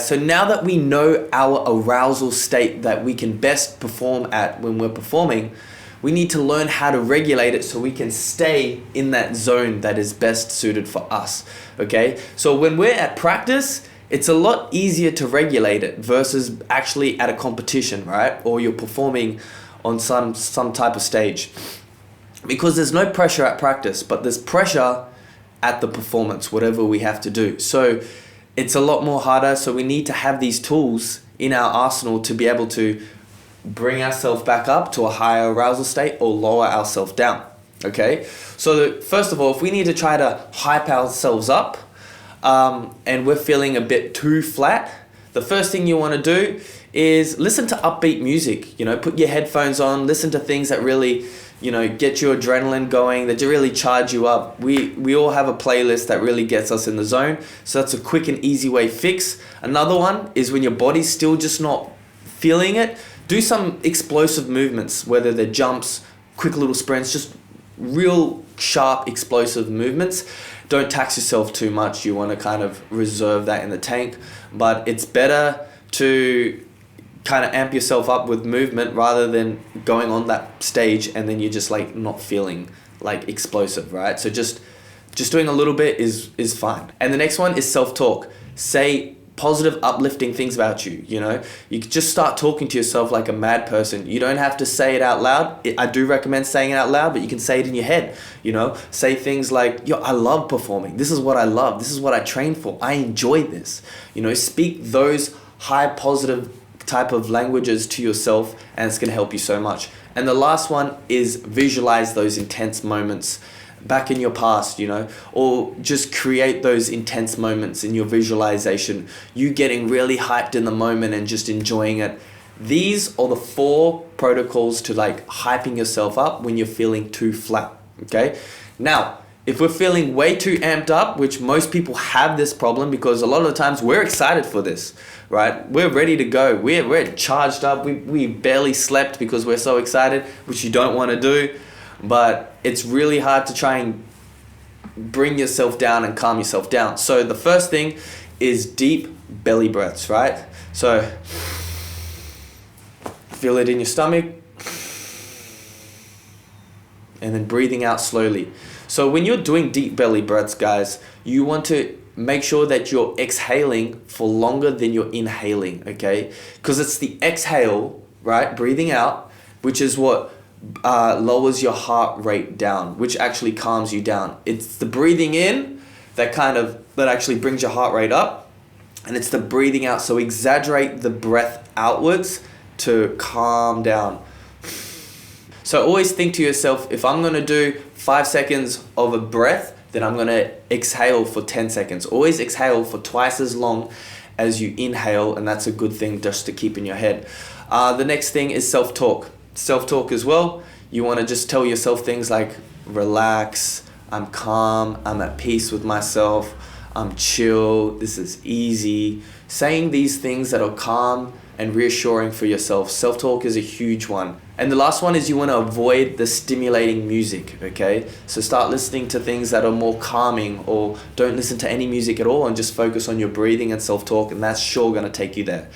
So now that we know our arousal state that we can best perform at when we're performing, we need to learn how to regulate it so we can stay in that zone that is best suited for us, okay? So when we're at practice, it's a lot easier to regulate it versus actually at a competition, right? Or you're performing on some type of stage. Because there's no pressure at practice, but there's pressure at the performance, whatever we have to do. So it's a lot more harder, so we need to have these tools in our arsenal to be able to bring ourselves back up to a higher arousal state or lower ourselves down, okay? So first of all, if we need to try to hype ourselves up and we're feeling a bit too flat, the first thing you want to do is listen to upbeat music. You know, put your headphones on, listen to things that really, you know, get your adrenaline going, that really charge you up. We all have a playlist that really gets us in the zone, so that's a quick and easy way fix. Another one is when your body's still just not feeling it, do some explosive movements, whether they're jumps, quick little sprints, just real sharp explosive movements. Don't tax yourself too much. You want to kind of reserve that in the tank, but it's better to kind of amp yourself up with movement rather than going on that stage and then you're just like not feeling like explosive, right? So just doing a little bit is fine. And the next one is self-talk. Say positive, uplifting things about you, you know? You can just start talking to yourself like a mad person. You don't have to say it out loud. I do recommend saying it out loud, but you can say it in your head, you know? Say things like, yo, I love performing. This is what I love. This is what I train for. I enjoy this. You know, speak those high positive type of languages to yourself, and it's going to help you so much. And the last one is visualize those intense moments back in your past, you know, or just create those intense moments in your visualization, you getting really hyped in the moment and just enjoying it. These are the 4 protocols to like hyping yourself up when you're feeling too flat, okay? Now, if we're feeling way too amped up, which most people have this problem because a lot of the times we're excited for this, right? We're ready to go. We're charged up. We barely slept because we're so excited, which you don't want to do. But it's really hard to try and bring yourself down and calm yourself down. So the first thing is deep belly breaths, right? So feel it in your stomach and then breathing out slowly. So when you're doing deep belly breaths, guys, you want to make sure that you're exhaling for longer than you're inhaling, okay? Because it's the exhale, right, breathing out, which is what lowers your heart rate down, which actually calms you down. It's the breathing in that actually brings your heart rate up, and it's the breathing out. So exaggerate the breath outwards to calm down. So always think to yourself, if I'm going to do 5 seconds of a breath, then I'm going to exhale for 10 seconds. Always exhale for twice as long as you inhale, and that's a good thing just to keep in your head. The next thing is self-talk. Self-talk as well. You want to just tell yourself things like, relax, I'm calm, I'm at peace with myself, I'm chill, this is easy. Saying these things that are calm and reassuring for yourself. Self-talk is a huge one. And the last one is you want to avoid the stimulating music, okay? So start listening to things that are more calming, or don't listen to any music at all and just focus on your breathing and self-talk, and that's sure going to take you there.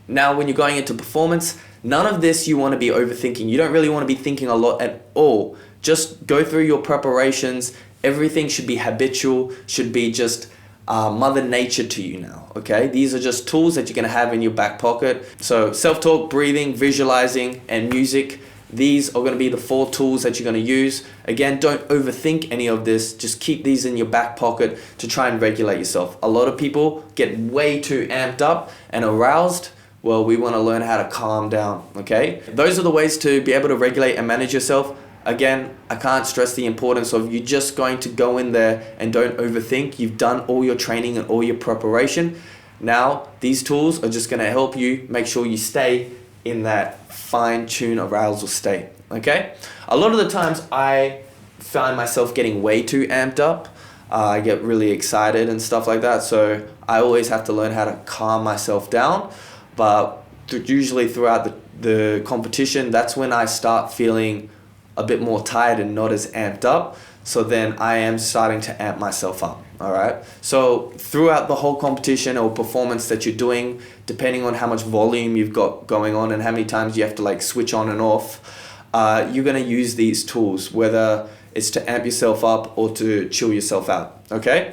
Now, when you're going into performance, none of this you want to be overthinking. You don't really want to be thinking a lot at all. Just go through your preparations. Everything should be habitual, should be just mother nature to you now, okay? These are just tools that you're going to have in your back pocket. So self-talk, breathing, visualizing, and music. These are going to be the 4 tools that you're going to use. Again, don't overthink any of this. Just keep these in your back pocket to try and regulate yourself. A lot of people get way too amped up and aroused. Well, we want to learn how to calm down, okay? Those are the ways to be able to regulate and manage yourself. Again, I can't stress the importance of you just going to go in there and don't overthink. You've done all your training and all your preparation. Now, these tools are just going to help you make sure you stay in that fine-tuned arousal state, okay? A lot of the times I find myself getting way too amped up. I get really excited and stuff like that. So I always have to learn how to calm myself down. But usually throughout the competition, that's when I start feeling a bit more tired and not as amped up. So then I am starting to amp myself up. All right. So throughout the whole competition or performance that you're doing, depending on how much volume you've got going on and how many times you have to like switch on and off, you're going to use these tools, whether it's to amp yourself up or to chill yourself out. Okay.